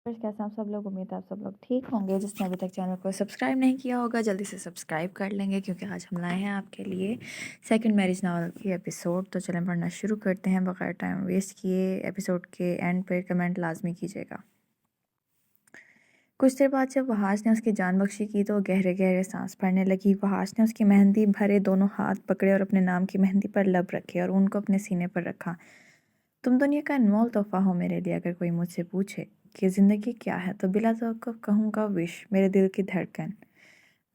कैसे हैं आप सब लोग। उम्मीद है आप सब लोग ठीक होंगे। जिसने अभी तक चैनल को सब्सक्राइब नहीं किया होगा जल्दी से सब्सक्राइब कर लेंगे, क्योंकि आज हम लाए हैं आपके लिए सेकंड मैरिज नावल की एपिसोड। तो चलें पढ़ना शुरू करते हैं बगैर टाइम वेस्ट किए। एपिसोड के एंड पे कमेंट लाजमी कीजिएगा। कुछ देर बाद जब वहाज ने उसकी जान बख्शी की तो गहरे गहरे सांस भरने लगी। वहाज ने उसकी मेहंदी भरे दोनों हाथ पकड़े और अपने नाम की मेहंदी पर लब रखे और उनको अपने सीने पर रखा। तुम दुनिया का अनमोल तोहफा हो मेरे लिए। अगर कोई मुझसे पूछे कि ज़िंदगी क्या है तो बिला तवक्कुफ कहूँगा विश, मेरे दिल की धड़कन।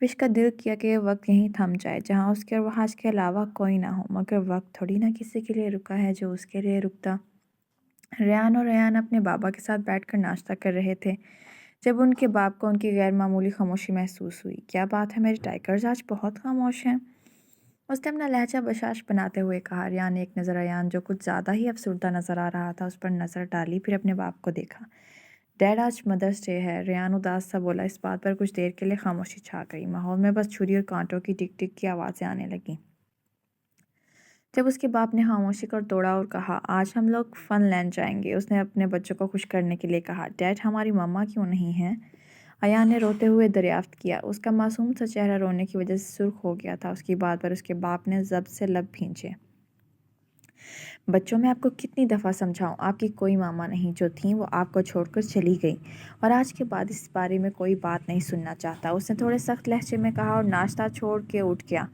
विश का दिल किया कि ये वक्त यहीं थम जाए जहाँ उसके और वहाज के अलावा कोई ना हो। मगर वक्त थोड़ी ना किसी के लिए रुका है जो उसके लिए रुकता। रेयान अपने बाबा के साथ बैठकर नाश्ता कर रहे थे जब उनके बाप को उनकी गैर मामूली खामोशी महसूस हुई। क्या बात है मेरे टाइगर्स, आज बहुत खामोश हैं। उसने अपना लहजा बशाश बनाते हुए कहा। रियान ने एक नज़र अयान, जो कुछ ज़्यादा ही अफसरदा नज़र आ रहा था, उस पर नज़र डाली, फिर अपने बाप को देखा। डैड, आज मदर्स डे है। रियान उदास सा बोला। इस बात पर कुछ देर के लिए खामोशी छा गई। माहौल में बस छुरी और कांटों की टिक टिक की आवाज़ें आने लगीं। जब उसके बाप ने खामोशी को तोड़ा और कहा, आज हम लोग फन लैंड जाएंगे। उसने अपने बच्चों को खुश करने के लिए कहा। डैड, हमारी मम्मा क्यों नहीं है? अयान ने रोते हुए दरियाफ्त किया। उसका मासूम सा चेहरा रोने की वजह से सुर्ख हो गया था। उसकी बात पर उसके बाप ने जब्त से लब भींचे। बच्चों, मैं आपको कितनी दफ़ा समझाऊं, आपकी कोई मामा नहीं। जो थी वो आपको छोड़कर चली गई और आज के बाद इस बारे में कोई बात नहीं सुनना चाहता। उसने थोड़े सख्त लहजे में कहा और नाश्ता छोड़ के उठ गया।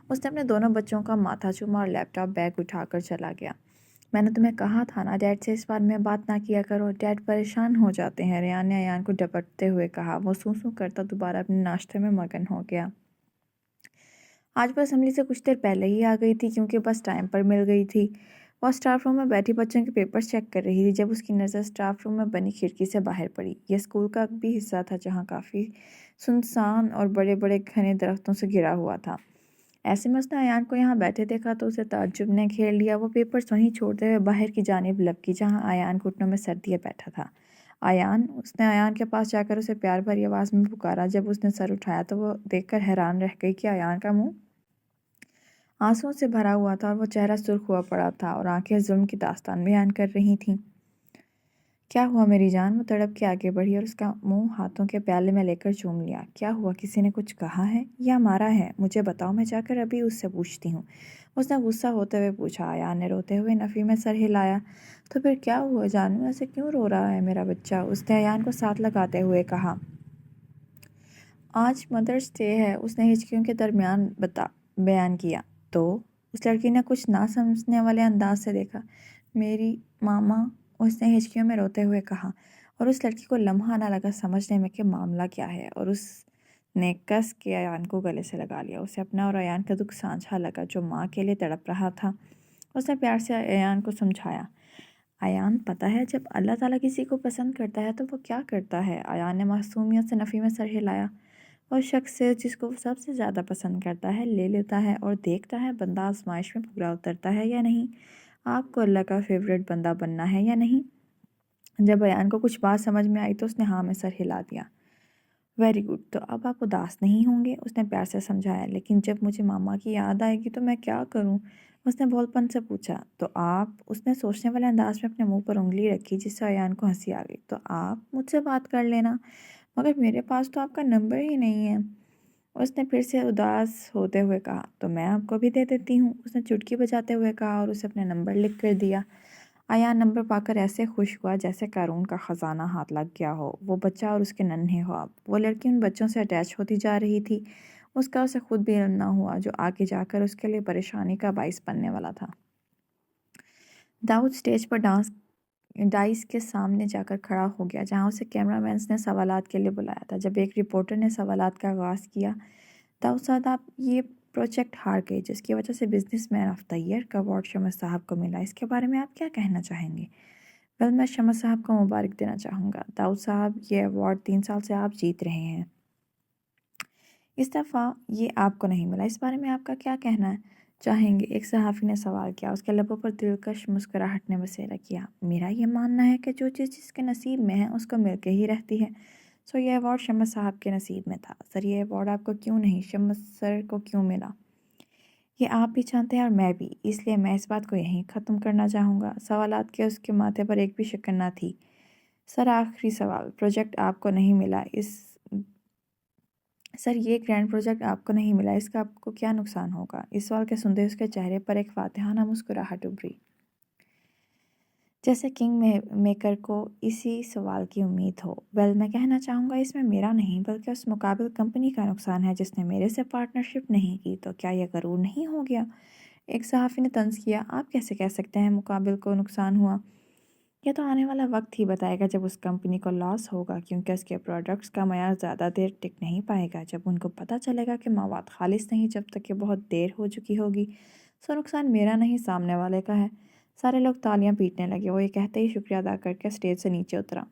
उसने अपने दोनों बच्चों का माथा चूमा और लैपटॉप बैग उठाकर चला गया। मैंने तुम्हें कहा था ना डैड से इस बारे में बात ना किया करो। डैड परेशान हो जाते हैं, रेयान ने अयान को डपटते हुए कहा। वो सूं करता दोबारा अपने नाश्ते में मगन हो गया। आज वो असेंबली से कुछ देर पहले ही आ गई थी, क्योंकि बस टाइम पर मिल गई थी। वह स्टाफ रूम में बैठी बच्चों के पेपर्स चेक कर रही थी जब उसकी नज़र स्टाफ रूम में बनी खिड़की से बाहर पड़ी। यह स्कूल का भी हिस्सा था जहाँ काफ़ी सुनसान और बड़े बड़े घने दरख्तों से घिरा हुआ था। ऐसे में उसने अयान को यहाँ बैठे देखा तो उसे ताज्जुब ने घेर लिया। वो पेपर्स वहीं छोड़ते हुए बाहर की जानिब लपकी जहाँ अयान घुटनों में सर दिए बैठा था। अयान, उसने अयान के पास जाकर उसे प्यार भरी आवाज़ में पुकारा। जब उसने सर उठाया तो वो देखकर हैरान रह गई कि अयान का मुंह आंसुओं से भरा हुआ था और वो चेहरा सुर्ख हुआ पड़ा था और आंखें जुल्म की दास्तान बयान कर रही थीं। क्या हुआ मेरी जान? वो तड़प के आगे बढ़ी और उसका मुंह हाथों के प्याले में लेकर चूम लिया। क्या हुआ? किसी ने कुछ कहा है या मारा है? मुझे बताओ, मैं जाकर अभी उससे पूछती हूँ। उसने गुस्सा होते हुए पूछा। अयान ने रोते हुए नफ़ी में सर हिलाया। तो फिर क्या हुआ जानू, ऐसे क्यों रो रहा है मेरा बच्चा? उसने अयान को साथ लगाते हुए कहा। आज मदर्स डे है, उसने हिचकियों के दरमियान बयान किया। तो उस लड़की ने कुछ ना समझने वाले अंदाज से देखा। मेरी मामा, उसने हिचकियों में रोते हुए कहा, और उस लड़की को लम्हा ना लगा समझने में कि मामला क्या है, और उसने कस के अयान को गले से लगा लिया। उसे अपना और अयान का दुख साझा लगा, जो माँ के लिए तड़प रहा था। उसने प्यार से अयान को समझाया। अयान, पता है जब अल्लाह ताला किसी को पसंद करता है तो वो क्या करता है? अयान ने मासूमियत से नफ़ी में सर हिलाया। और शख्स से जिसको वो सबसे ज़्यादा पसंद करता है ले लेता है और देखता है बंदा आजमाइश में पूरा उतरता है या नहीं। आपको अल्लाह का फेवरेट बंदा बनना है या नहीं? जब अयान को कुछ बात समझ में आई तो उसने हाँ में सर हिला दिया। वेरी गुड, तो अब आप उदास नहीं होंगे, उसने प्यार से समझाया। लेकिन जब मुझे मामा की याद आएगी तो मैं क्या करूं? उसने भोलपन से पूछा। तो आप, उसने सोचने वाले अंदाज में अपने मुंह पर उंगली रखी जिससे अयान को हंसी आ गई। तो आप मुझसे बात कर लेना, मगर मेरे पास तो आपका नंबर ही नहीं है। उसने फिर से उदास होते हुए कहा। तो मैं आपको भी दे देती हूँ, उसने चुटकी बजाते हुए कहा और उसे अपने नंबर लिख कर दिया। अयान नंबर पाकर ऐसे खुश हुआ जैसे कारून का ख़जाना हाथ लग गया हो। वो बच्चा और उसके नन्हे ख्वाब, वो लड़की उन बच्चों से अटैच होती जा रही थी। उसका उसे खुद भी इल्म ना हुआ, जो आगे जाकर उसके लिए परेशानी का बाइस बनने वाला था। दाऊद स्टेज पर डाइस के सामने जाकर खड़ा हो गया, जहाँ उसे कैमरामैन ने सवालात के लिए बुलाया था। जब एक रिपोर्टर ने सवालात का आगाज़ किया, दाऊद साहब, आप ये प्रोजेक्ट हार गए जिसकी वजह से बिजनेसमैन ऑफ द ईयर का अवार्ड शमस साहब को मिला, इसके बारे में आप क्या कहना चाहेंगे? वेल, मैं शमस साहब को मुबारक देना चाहूँगा। दाऊद साहब, ये अवार्ड 3 साल से आप जीत रहे हैं। इस दफ़ा ये आपको नहीं मिला, इस बारे में आपका क्या कहना है चाहेंगे? एक सहाफ़ी ने सवाल किया। उसके लबों पर दिलकश मुस्कुराहट ने बसेरा किया। मेरा ये मानना है कि जो चीज़ जिसके नसीब में है उसको मिल के ही रहती है। सो ये अवार्ड शमस साहब के नसीब में था। सर, ये अवार्ड आपको क्यों नहीं, शमस सर को क्यों मिला? ये आप भी जानते हैं और मैं भी, इसलिए मैं इस बात को यहीं ख़त्म करना चाहूँगा। सवालात के उसके माथे पर एक भी शिकन ना थी। سر آخری سوال، پروجیکٹ آپ کو نہیں ملا سر یہ گرینڈ پروجیکٹ آپ کو نہیں ملا، اس کا آپ کو کیا نقصان ہوگا؟ اس سوال کے سنتے اس کے چہرے پر ایک فاتحانہ مسکراہٹ ابھری، جیسے کنگ میکر کو اسی سوال کی امید ہو۔ میں کہنا چاہوں گا اس میں میرا نہیں بلکہ اس مقابل کمپنی کا نقصان ہے جس نے میرے سے پارٹنرشپ نہیں کی۔ تو کیا یہ غرور نہیں ہو گیا؟ ایک صحافی نے طنز کیا، آپ کیسے کہہ سکتے ہیں مقابل کو نقصان ہوا؟ یہ تو آنے والا وقت ہی بتائے گا جب اس کمپنی کو لاس ہوگا، کیونکہ اس کے پروڈکٹس کا معیار زیادہ دیر ٹک نہیں پائے گا۔ جب ان کو پتہ چلے گا کہ مواد خالص نہیں جب تک کہ بہت دیر ہو چکی ہوگی۔ سو نقصان میرا نہیں، سامنے والے کا ہے۔ سارے لوگ تالیاں پیٹنے لگے۔ وہ یہ کہتے ہی شکریہ ادا کر کے اسٹیج سے نیچے اترا۔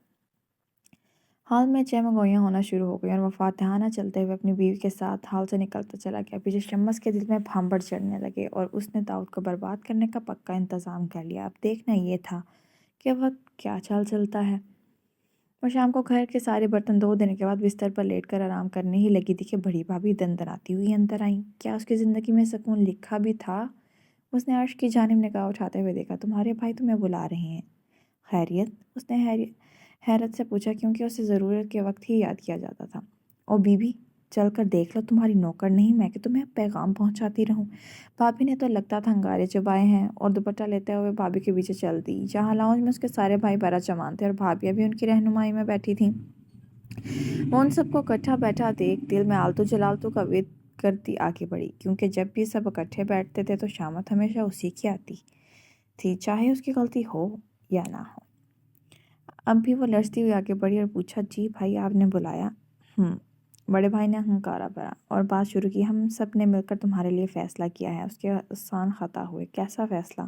ہال میں چہمگوئیاں ہونا شروع ہو گئیں اور وہ فاتحانہ چلتے ہوئے اپنی بیوی کے ساتھ ہال سے نکلتا چلا گیا۔ پیچھے شمس کے دل میں بھانبڑ چڑھنے لگے اور اس نے داؤد کو برباد کرنے کا پکا انتظام کر لیا۔ اب دیکھنا یہ تھا کہ وقت کیا چال چلتا ہے۔ وہ شام کو گھر کے سارے برتن دھو دینے کے بعد بستر پر لیٹ کر آرام کرنے ہی لگی تھی کہ بڑی بھابھی دندناتی ہوئی اندر آئیں۔ کیا اس کی زندگی میں سکون لکھا بھی تھا؟ اس نے عرش کی جانب نگاہ اٹھاتے ہوئے دیکھا، تمہارے بھائی تمہیں بلا رہے ہیں۔ خیریت؟ اس نے حیرت سے پوچھا، کیونکہ اسے ضرورت کے وقت ہی یاد کیا جاتا تھا۔ او بی بی، چل کر دیکھ لو، تمہاری نوکر نہیں میں کہ تمہیں پیغام پہنچاتی رہوں۔ بھابھی نے تو لگتا تھا انگارے چبائے ہیں اور دوپٹہ لیتے ہوئے بھابھی کے پیچھے چل دی، جہاں لاؤنج میں اس کے سارے بھائی برا چمان تھے اور بھابھیاں بھی ان کی رہنمائی میں بیٹھی تھیں۔ وہ ان سب کو اکٹھا بیٹھا دیکھ دل میں آلتو جلالتو کا ود کرتی آگے بڑھی، کیونکہ جب بھی سب اکٹھے بیٹھتے تھے تو شامت ہمیشہ اسی کی آتی تھی، چاہے اس کی غلطی ہو یا نہ ہو۔ اب بھی وہ لرزتی ہوئی آگے بڑھی اور پوچھا، جی بھائی آپ نے بلایا؟ بڑے بھائی نے ہنکارا بھرا اور بات شروع کی، ہم سب نے مل کر تمہارے لیے فیصلہ کیا ہے۔ اس کے آسان خطا ہوئے، کیسا فیصلہ؟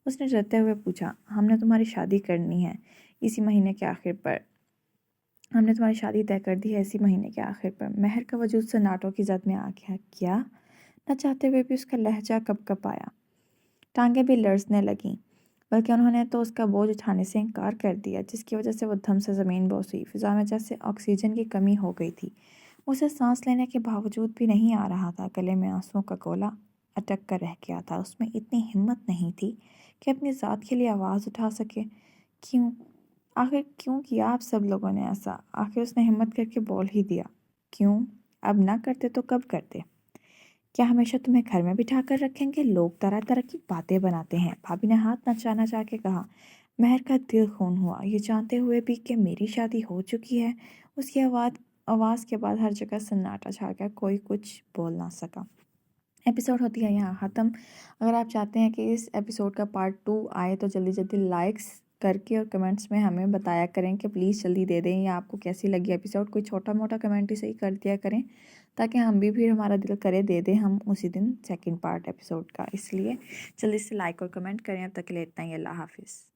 اس نے ڈرتے ہوئے پوچھا، ہم نے تمہاری شادی کرنی ہے اسی مہینے کے آخر پر۔ ہم نے تمہاری شادی طے کر دی ہے اسی مہینے کے آخر پر۔ مہر کا وجود سناٹوں کی زد میں آ گیا۔ کیا؟ نہ چاہتے ہوئے بھی اس کا لہجہ کپ کپ آیا، ٹانگیں بھی لرزنے لگیں، بلکہ انہوں نے تو اس کا بوجھ اٹھانے سے انکار کر دیا، جس کی وجہ سے وہ دھم سے زمین بوس ہوئی۔ فضا میں جیسے آکسیجن کی کمی ہو گئی تھی، اسے سانس لینے کے باوجود بھی نہیں آ رہا تھا، گلے میں آنسوؤں کا گولا اٹک کر رہ گیا تھا۔ اس میں اتنی ہمت نہیں تھی کہ اپنی ذات کے لیے آواز اٹھا سکے۔ کیوں؟ آخر کیوں کیا آپ سب لوگوں نے ایسا؟ آخر اس نے ہمت کر کے بول ہی دیا، کیوں؟ اب نہ کرتے تو کب کرتے؟ کیا ہمیشہ تمہیں گھر میں بٹھا کر رکھیں گے؟ لوگ طرح طرح کی باتیں بناتے ہیں۔ بھابھی نے ہاتھ نچا نچا کے کہا۔ مہر کا دل خون ہوا، یہ جانتے ہوئے بھی کہ میری شادی ہو چکی ہے۔ اس کی آواز کے بعد ہر جگہ سناٹا چھا گیا، کوئی کچھ بول نہ سکا۔ ایپیسوڈ ہوتی ہے یہاں ختم۔ اگر آپ چاہتے ہیں کہ اس ایپیسوڈ کا پارٹ 2 آئے تو جلدی جلدی لائکس کر کے اور کمنٹس میں ہمیں بتایا کریں کہ پلیز جلدی دے دیں، یا آپ کو کیسی لگی ایپیسوڈ۔ کوئی چھوٹا موٹا کمنٹ ہی صحیح کر دیا کریں تاکہ ہم بھی پھر ہمارا دل کرے دے دیں ہم اسی دن سیکنڈ پارٹ ایپیسوڈ کا۔ اس لیے جلدی سے لائک اور کمنٹ کریں۔ اب تک کے لیے اتنا ہی، اللہ حافظ۔